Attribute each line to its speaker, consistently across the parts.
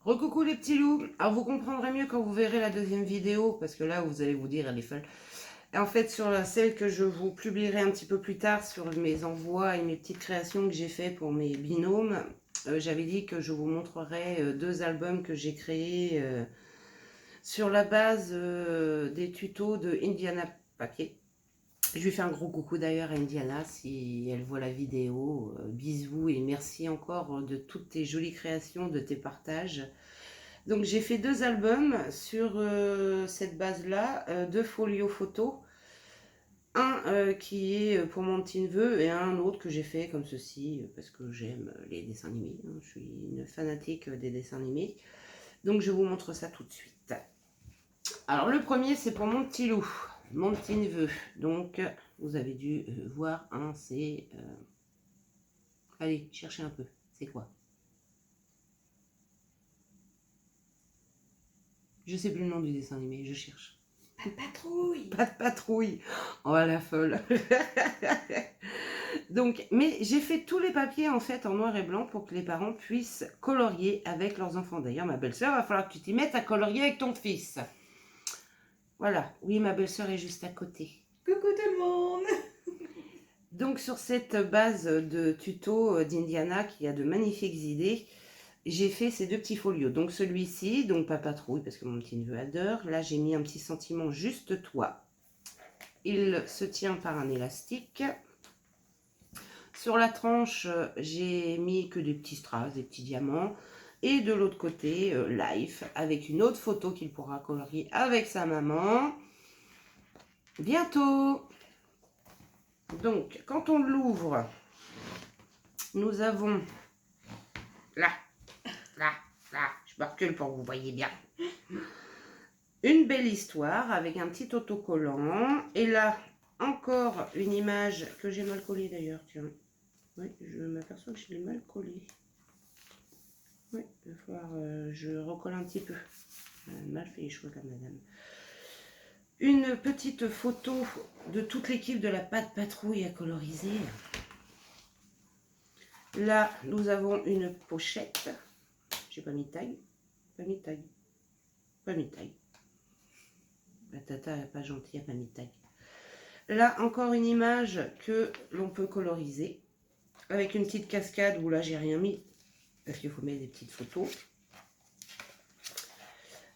Speaker 1: Recoucou les petits loups. Alors vous comprendrez mieux quand vous verrez la deuxième vidéo, parce que là vous allez vous dire elle est folle. Et en fait sur celle que je vous publierai un petit peu plus tard sur mes envois et mes petites créations que j'ai fait pour mes binômes, j'avais dit que je vous montrerai deux albums que j'ai créés sur la base des tutos de Indiana Papier. Je lui fais un gros coucou d'ailleurs à Indiana si elle voit la vidéo. Bisous et merci encore de toutes tes jolies créations, de tes partages. Donc j'ai fait deux albums sur cette base-là, deux folios photos. Un qui est pour mon petit neveu et un autre que j'ai fait comme ceci parce que j'aime les dessins animés. Hein, je suis une fanatique des dessins animés. Donc je vous montre ça tout de suite. Alors le premier c'est pour mon petit loup, mon petit neveu. Donc vous avez dû voir, hein, c'est... Allez, cherchez un peu, c'est quoi? Je sais plus le nom du dessin animé, je cherche.
Speaker 2: Pas de patrouille.
Speaker 1: Pas de patrouille. Oh la folle. Donc, mais j'ai fait tous les papiers en fait en noir et blanc pour que les parents puissent colorier avec leurs enfants. D'ailleurs, ma belle-sœur, va falloir que tu t'y mettes à colorier avec ton fils. Voilà. Oui, ma belle-sœur est juste à côté.
Speaker 2: Coucou tout le monde.
Speaker 1: Donc, sur cette base de tuto d'Indiana qui a de magnifiques idées, j'ai fait ces deux petits folios. Donc celui-ci, donc pas patrouille parce que mon petit neveu adore. Là, j'ai mis un petit sentiment juste toi. Il se tient par un élastique. Sur la tranche, j'ai mis que des petits strass, des petits diamants. Et de l'autre côté, Life, avec une autre photo qu'il pourra colorier avec sa maman. Bientôt. Donc, quand on l'ouvre, nous avons là, je me recule pour que vous voyez bien. Une belle histoire avec un petit autocollant. Et là, encore une image que j'ai mal collée d'ailleurs, tiens. Oui, je m'aperçois que je l'ai mal collée. Oui, il va falloir je recolle un petit peu. Mal fait les choix comme madame. Une petite photo de toute l'équipe de la Patte Patrouille à coloriser. Là, nous avons une pochette. J'ai pas mis de tag. Pas mis de tag. Pas mis de tag. La tata n'est pas gentille, elle n'a pas mis de tag. Là, encore une image que l'on peut coloriser. Avec une petite cascade où là, j'ai rien mis. Parce qu'il faut mettre des petites photos.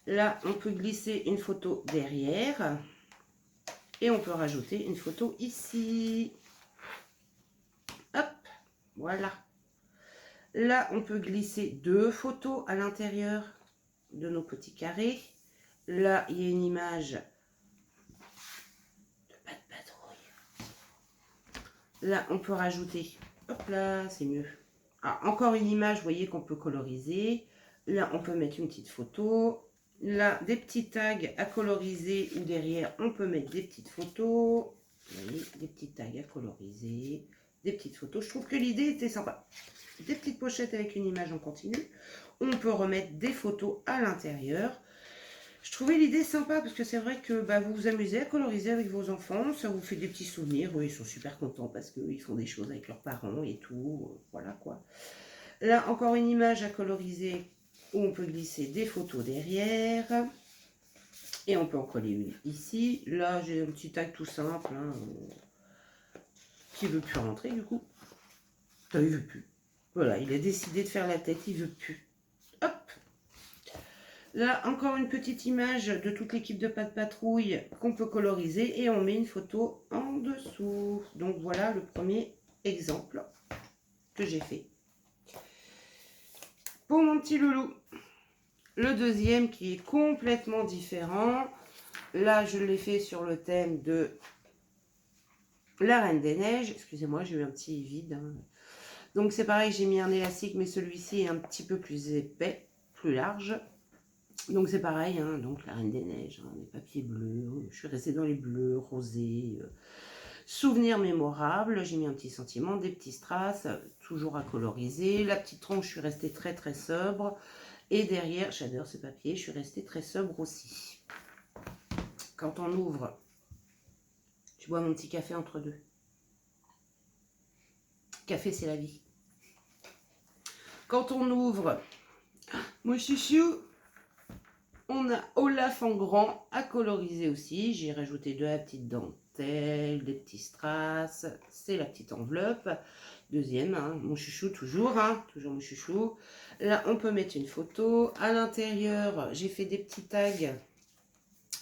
Speaker 1: Là, on peut glisser une photo derrière. Et on peut rajouter une photo ici. Hop, voilà. Là, on peut glisser deux photos à l'intérieur de nos petits carrés. Là, il y a une image de Patte Patrouille. Là, on peut rajouter, hop là, c'est mieux. Ah, encore une image, vous voyez qu'on peut coloriser. Là, on peut mettre une petite photo. Là, des petits tags à coloriser ou derrière, on peut mettre des petites photos. Vous voyez, des petits tags à coloriser, des petites photos. Je trouve que l'idée était sympa. Des petites pochettes avec une image en continu. On peut remettre des photos à l'intérieur. Je trouvais l'idée sympa parce que c'est vrai que vous vous amusez à coloriser avec vos enfants. Ça vous fait des petits souvenirs. Eux, ils sont super contents parce qu'ils font des choses avec leurs parents et tout. Voilà quoi. Là, encore une image à coloriser où on peut glisser des photos derrière. Et on peut en coller une ici. Là, j'ai un petit tag tout simple. Hein, qui ne veut plus rentrer du coup. Il ne veut plus. Voilà, il a décidé de faire la tête, il ne veut plus. Hop. Là, encore une petite image de toute l'équipe de Patte Patrouille qu'on peut coloriser. Et on met une photo en dessous. Donc voilà le premier exemple que j'ai fait. Pour mon petit loulou. Le deuxième qui est complètement différent. Là, je l'ai fait sur le thème de la Reine des Neiges. Excusez-moi, j'ai eu un petit vide. Hein. Donc c'est pareil, j'ai mis un élastique, mais celui-ci est un petit peu plus épais, plus large. Donc c'est pareil, hein, donc la Reine des Neiges, hein, les papiers bleus. Je suis restée dans les bleus, rosés. Souvenirs mémorables. J'ai mis un petit sentiment, des petits strass, toujours à coloriser. La petite tronche, je suis restée très très sobre. Et derrière, j'adore ce papier, je suis restée très sobre aussi. Quand on ouvre, je bois mon petit café entre deux. Café, c'est la vie. Quand on ouvre, Mon chouchou, on a Olaf en grand à coloriser aussi. J'ai rajouté de la petite dentelle, des petits strass. C'est la petite enveloppe. Deuxième, hein, mon chouchou toujours, toujours mon chouchou. Là, on peut mettre une photo. À l'intérieur, j'ai fait des petits tags.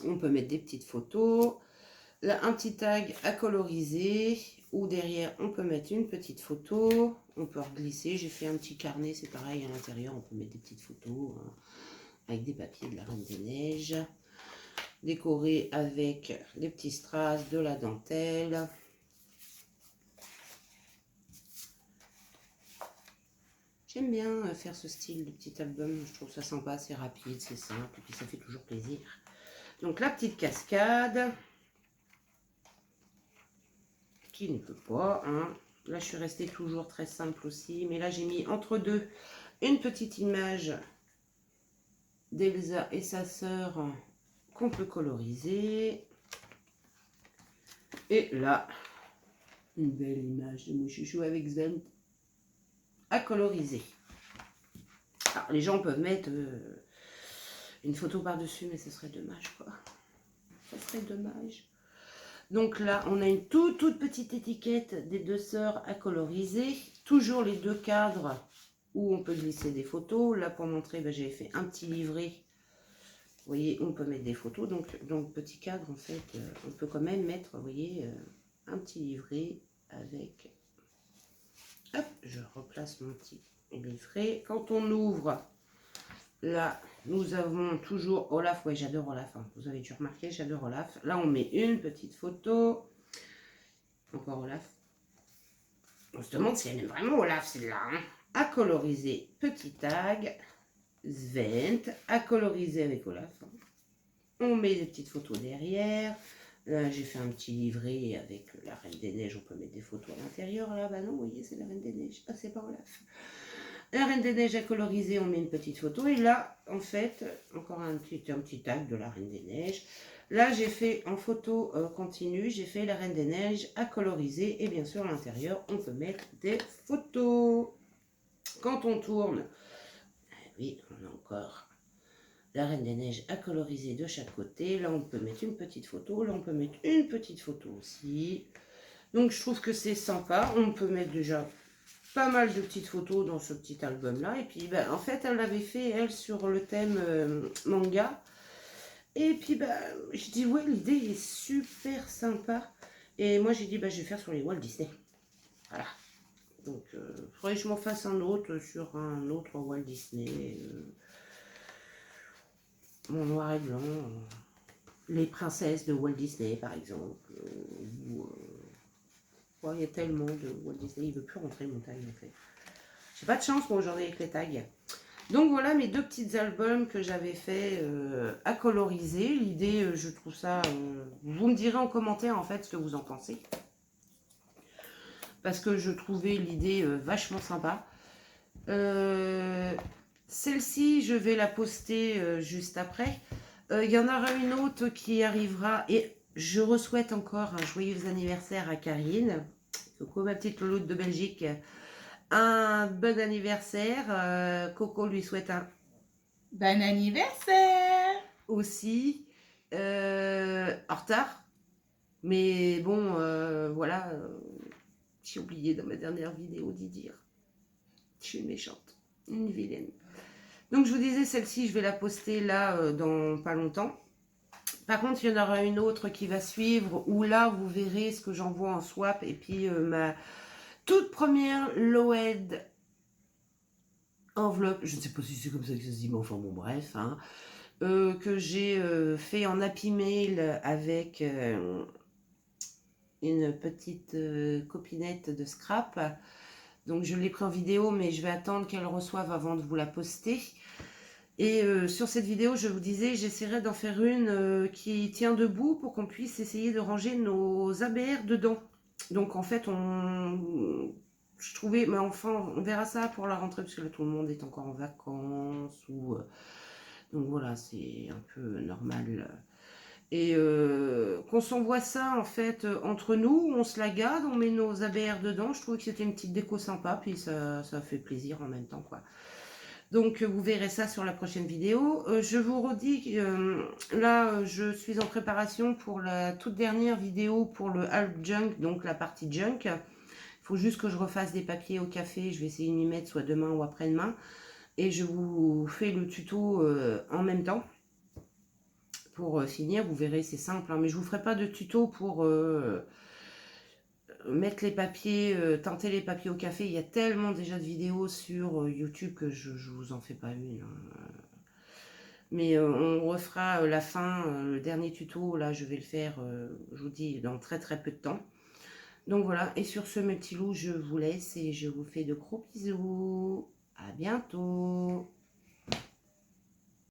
Speaker 1: On peut mettre des petites photos. Là, un petit tag à coloriser. Ou derrière, on peut mettre une petite photo. On peut reglisser. J'ai fait un petit carnet, c'est pareil. À l'intérieur, on peut mettre des petites photos. Avec des papiers de la Reine des Neiges. Décoré avec des petits strass, de la dentelle. J'aime bien faire ce style de petit album, je trouve ça sympa, c'est rapide, c'est simple, et puis ça fait toujours plaisir. Donc la petite cascade, qui ne peut pas, hein. Là je suis restée toujours très simple aussi, mais là j'ai mis entre deux une petite image d'Elsa et sa sœur qu'on peut coloriser. Et là, une belle image de mon chouchou avec Zent à coloriser. Alors, les gens peuvent mettre une photo par-dessus, mais ce serait dommage, quoi. Ça serait dommage. Donc là, on a une toute petite étiquette des deux sœurs à coloriser. Toujours les deux cadres où on peut glisser des photos. Là, pour montrer, ben, j'avais fait un petit livret. Vous voyez, on peut mettre des photos. Donc petit cadre, en fait, on peut quand même mettre, vous voyez, un petit livret avec... Hop, je replace mon petit livret. Quand on ouvre, là, nous avons toujours Olaf. Ouais, j'adore Olaf. Hein. Vous avez dû remarquer, j'adore Olaf. Là, on met une petite photo. Encore Olaf. On se demande si elle aime vraiment Olaf, celle-là. Hein. À coloriser, petit tag. Svent, à coloriser avec Olaf. On met des petites photos derrière. Là, j'ai fait un petit livret avec la Reine des Neiges. On peut mettre des photos à l'intérieur. Là, bah non, vous voyez, c'est la Reine des Neiges. Ah, c'est pas Olaf. La Reine des Neiges à coloriser, on met une petite photo. Et là, en fait, encore un petit tag de la Reine des Neiges. Là, j'ai fait en photo continue, j'ai fait la Reine des Neiges à coloriser. Et bien sûr, à l'intérieur, on peut mettre des photos. Quand on tourne, oui, on a encore la Reine des Neiges à coloriser de chaque côté. Là, on peut mettre une petite photo. Là, on peut mettre une petite photo aussi. Donc, je trouve que c'est sympa. On peut mettre déjà pas mal de petites photos dans ce petit album-là. Et puis, ben, en fait, elle l'avait fait, elle, sur le thème manga. Et puis, ben, je dis, ouais, l'idée est super sympa. Et moi, j'ai dit, ben, je vais faire sur les Walt Disney. Voilà. Donc, il faudrait que je m'en fasse un autre sur un autre Walt Disney. Mon noir et blanc. Les princesses de Walt Disney, par exemple. Il y a tellement de Walt Disney, il ne veut plus rentrer mon tag en fait. J'ai pas de chance moi aujourd'hui avec les tags. Donc voilà mes deux petits albums que j'avais fait à coloriser. L'idée, je trouve ça... vous me direz en commentaire en fait ce que vous en pensez. Parce que je trouvais l'idée vachement sympa. Celle-ci, je vais la poster juste après. Il y en aura une autre qui arrivera et je re-souhaite encore un joyeux anniversaire à Karine. Coucou ma petite louloute de Belgique. Un bon anniversaire. Coco lui souhaite un
Speaker 2: Bon anniversaire.
Speaker 1: aussi. En retard. Mais bon, voilà. J'ai oublié dans ma dernière vidéo d'y dire. Je suis une méchante. Une vilaine. Donc je vous disais, celle-ci, je vais la poster là dans pas longtemps. Par contre, il y en aura une autre qui va suivre où là, vous verrez ce que j'envoie en swap. Et puis ma toute première Loed enveloppe, je ne sais pas si c'est comme ça que ça se dit, mais enfin bon, bref, hein, que j'ai fait en Happy Mail avec une petite copinette de scrap. Donc je l'ai pris en vidéo, mais je vais attendre qu'elle reçoive avant de vous la poster. Et sur cette vidéo, je vous disais, j'essaierai d'en faire une qui tient debout pour qu'on puisse essayer de ranger nos ABR dedans. Donc en fait, je trouvais, mais enfin, on verra ça pour la rentrée, parce que là, tout le monde est encore en vacances. Donc voilà, c'est un peu normal. Et qu'on s'envoie ça, en fait, entre nous, on se la garde, on met nos ABR dedans. Je trouvais que c'était une petite déco sympa, puis ça fait plaisir en même temps, quoi. Donc vous verrez ça sur la prochaine vidéo. Je vous redis, là je suis en préparation pour la toute dernière vidéo pour le half junk, donc la partie junk. Il faut juste que je refasse des papiers au café, je vais essayer de m'y mettre soit demain ou après-demain. Et je vous fais le tuto en même temps. Pour finir, vous verrez, c'est simple, hein, mais je vous ferai pas de tuto pour mettre les papiers, tenter les papiers au café. Il y a tellement déjà de vidéos sur YouTube que je vous en fais pas une, hein. Mais on refera la fin, le dernier tuto, là je vais le faire, je vous dis, dans très très peu de temps. Donc voilà, et sur ce mes petits loups, je vous laisse et je vous fais de gros bisous. À bientôt.